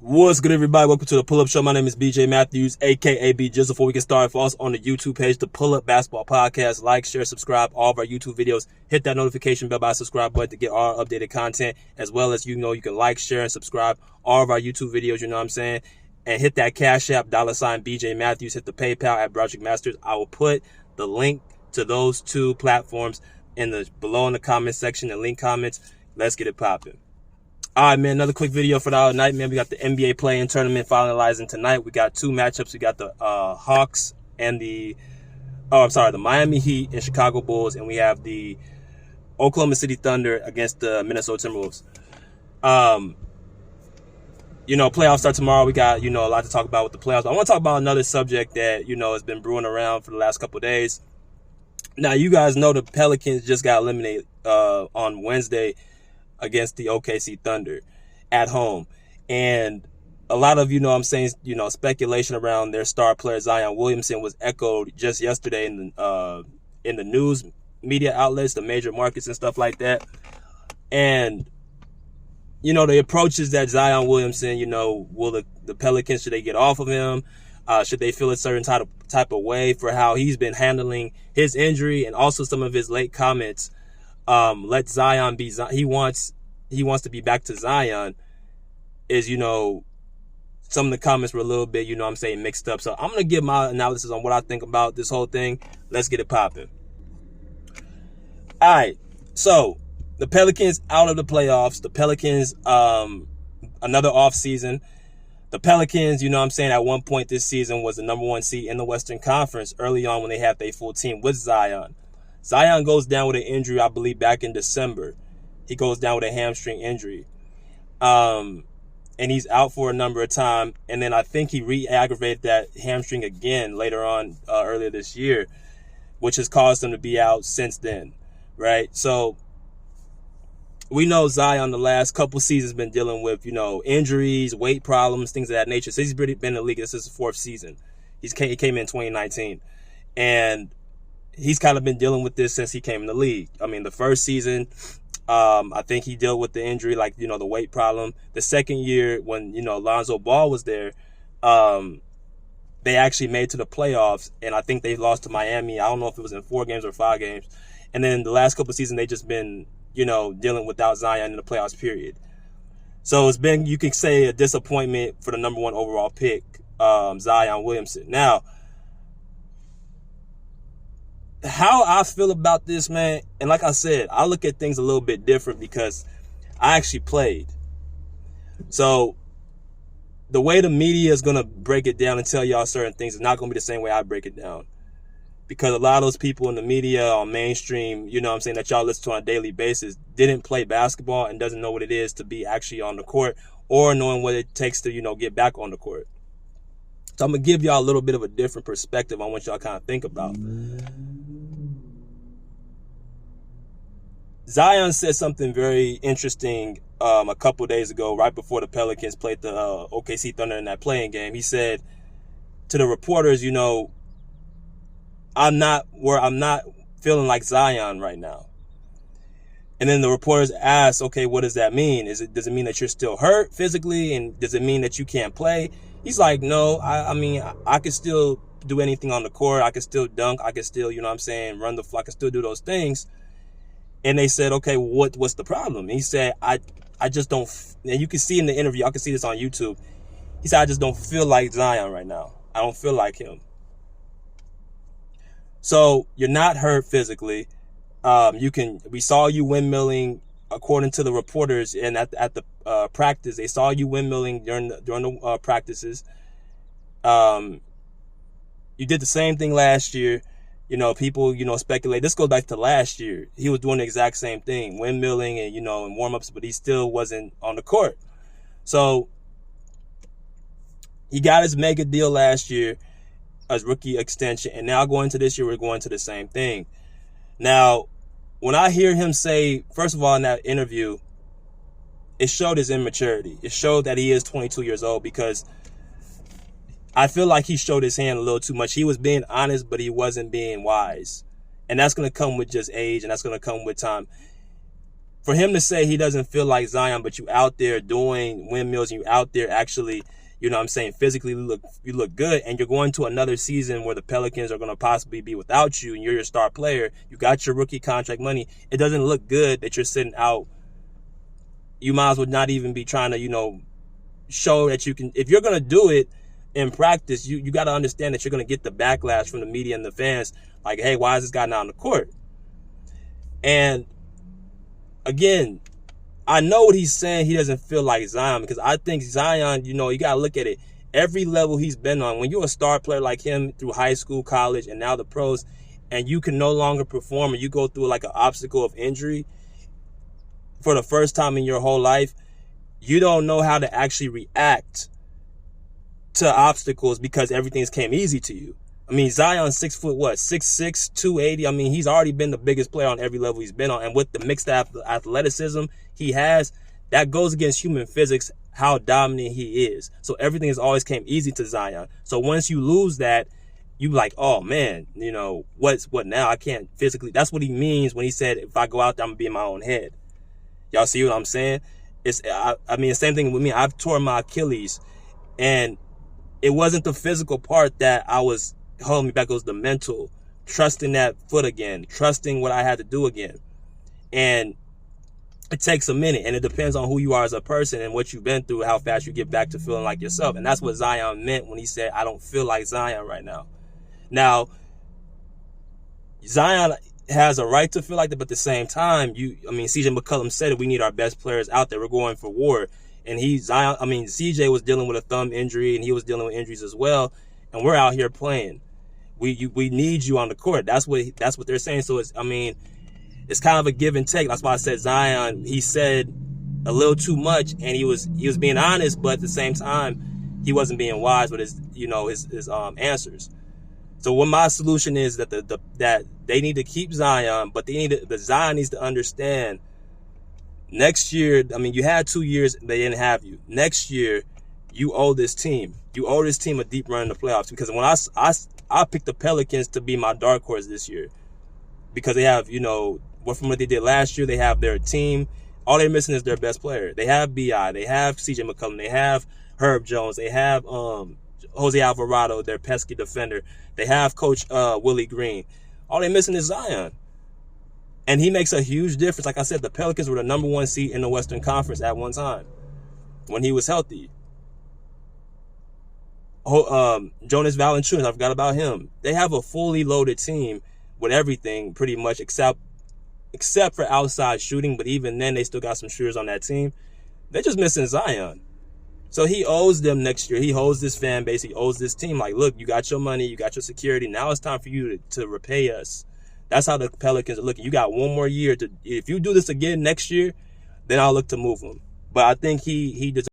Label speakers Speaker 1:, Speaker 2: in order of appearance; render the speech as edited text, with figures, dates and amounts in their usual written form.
Speaker 1: What's good, everybody? Welcome to the Pull-Up Show. My name is BJ Matthews, aka B Jizzle. Before we get started, for us on the YouTube page, the Pull-Up Basketball Podcast, like, share, subscribe all of our YouTube videos. Hit that notification bell by subscribe button to get our updated content, as well as you can like, share, and subscribe all of our YouTube videos. You know what I'm saying? And hit that Cash App, $ BJ Matthews. Hit the PayPal at Project Masters. I will put the link to those two platforms below in the comment section, the link comments. Let's get it popping. All right, man, another quick video for the other night, man. We got the NBA play-in tournament finalizing tonight. We got two matchups. We got the Hawks and the Miami Heat and Chicago Bulls, and we have the Oklahoma City Thunder against the Minnesota Timberwolves. Playoffs start tomorrow. We got, a lot to talk about with the playoffs. I want to talk about another subject that, has been brewing around for the last couple of days. Now, you guys know the Pelicans just got eliminated on Wednesday against the OKC Thunder at home. And a lot of, speculation around their star player Zion Williamson was echoed just yesterday in the news media outlets, the major markets and stuff like that. And, the approaches that Zion Williamson, will the Pelicans, should they get off of him? Should they feel a certain type of way for how he's been handling his injury, and also some of his late comments? Let Zion be Zion. He wants to be back to Zion. Is, some of the comments were a little bit, mixed up. So I'm going to give my analysis on what I think about this whole thing. Let's get it popping. All right. So the Pelicans out of the playoffs. The Pelicans, another off season. The Pelicans, at one point this season was the number one seed in the Western Conference early on when they had their full team with Zion. Zion goes down with an injury, I believe, back in December. He goes down with a hamstring injury. And he's out for a number of time. And then I think he re-aggravated that hamstring again later on earlier this year, which has caused him to be out since then, right? So we know Zion the last couple seasons been dealing with, injuries, weight problems, things of that nature. So he's been in the league. This is his fourth season. He came in 2019. And he's kind of been dealing with this since he came in the league. I mean, the first season, I think he dealt with the injury, like, the weight problem. The second year when, Lonzo Ball was there, they actually made it to the playoffs, and I think they lost to Miami. I don't know if it was in 4 games or 5 games. And then the last couple of seasons, they just been, dealing without Zion in the playoffs period. So it's been, you can say, a disappointment for the number 1 overall pick, Zion Williamson. Now, how I feel about this, man, and like I said, I look at things a little bit different because I actually played. So the way the media is going to break it down and tell y'all certain things is not going to be the same way I break it down. Because a lot of those people in the media on mainstream, that y'all listen to on a daily basis, didn't play basketball and doesn't know what it is to be actually on the court or knowing what it takes to, get back on the court. So I'm going to give y'all a little bit of a different perspective on what y'all kind of think about. Zion said something very interesting a couple days ago, right before the Pelicans played the OKC Thunder in that playing game. He said to the reporters, I'm not feeling like Zion right now. And then the reporters asked, okay, what does that mean? Does it mean that you're still hurt physically? And does it mean that you can't play? He's like, no, I can still do anything on the court. I can still dunk. I can still, run the floor. I can still do those things. And they said, okay, what's the problem? And he said, I just don't, and you can see in the interview, I can see this on YouTube. He said, I just don't feel like Zion right now. I don't feel like him. So you're not hurt physically. We saw you windmilling, according to the reporters, and at the practice, they saw you windmilling during the practices. You did the same thing last year. People, speculate. This goes back to last year. He was doing the exact same thing, windmilling and, in warm-ups, but he still wasn't on the court. So he got his mega deal last year, as rookie extension, and now going into this year, we're going to the same thing. Now, when I hear him say, first of all, in that interview, it showed his immaturity. It showed that he is 22 years old, because I feel like he showed his hand a little too much. He was being honest, but he wasn't being wise. And that's going to come with just age, and that's going to come with time. For him to say he doesn't feel like Zion, but you out there doing windmills, and you out there actually, you know what I'm saying, physically you look good, and you're going to another season where the Pelicans are going to possibly be without you, and you're your star player, you got your rookie contract money, it doesn't look good that you're sitting out. You might as well not even be trying to, you know, show that you can. If you're going to do it in practice, you got to understand that you're going to get the backlash from the media and the fans, like, hey, why is this guy not on the court? And again, I know what he's saying. He doesn't feel like Zion, because I think Zion, you know, you got to look at it. Every level he's been on, when you're a star player like him through high school, college, and now the pros, and you can no longer perform, and you go through like an obstacle of injury for the first time in your whole life, you don't know how to actually react to obstacles because everything's came easy to you. I mean, Zion's 6 foot, 6'6", 280. I mean, he's already been the biggest player on every level he's been on. And with the mixed athleticism he has, that goes against human physics, how dominant he is. So everything has always came easy to Zion. So once you lose that, you like, oh man, you know, what now? I can't physically. That's what he means when he said, if I go out there, I'm gonna be in my own head. Y'all see what I'm saying? I mean, the same thing with me. I've torn my Achilles, and it wasn't the physical part that I was holding me back. It was the mental, trusting that foot again, trusting what I had to do again. And it takes a minute, and it depends on who you are as a person and what you've been through, how fast you get back to feeling like yourself. And that's what Zion meant when he said, I don't feel like Zion right now. Now, Zion has a right to feel like that, but at the same time, CJ McCollum said it, we need our best players out there. We're going for war. And CJ was dealing with a thumb injury, and he was dealing with injuries as well. And we're out here playing. We need you on the court. That's what they're saying. So it's kind of a give and take. That's why I said Zion, he said a little too much, and he was being honest, but at the same time, he wasn't being wise with his answers. So what my solution is that that they need to keep Zion, but Zion needs to understand next year. I mean, you had 2 years, they didn't have you. Next year, you owe this team. You owe this team a deep run in the playoffs, because when I picked the Pelicans to be my dark horse this year, because they have, from what they did last year, they have their team. All they're missing is their best player. They have B.I., they have CJ McCollum, they have Herb Jones, they have Jose Alvarado, their pesky defender. They have Coach Willie Green. All they're missing is Zion. And he makes a huge difference. Like I said, the Pelicans were the number 1 seed in the Western Conference at one time when he was healthy. Jonas Valanciunas, I forgot about him. They have a fully loaded team with everything pretty much except for outside shooting, but even then they still got some shooters on that team. They're just missing Zion. So he owes them next year. He owes this fan base. He owes this team. Like, look, you got your money. You got your security. Now it's time for you to repay us. That's how the Pelicans are looking. You got one more year. If you do this again next year, then I'll look to move him. But I think he deserves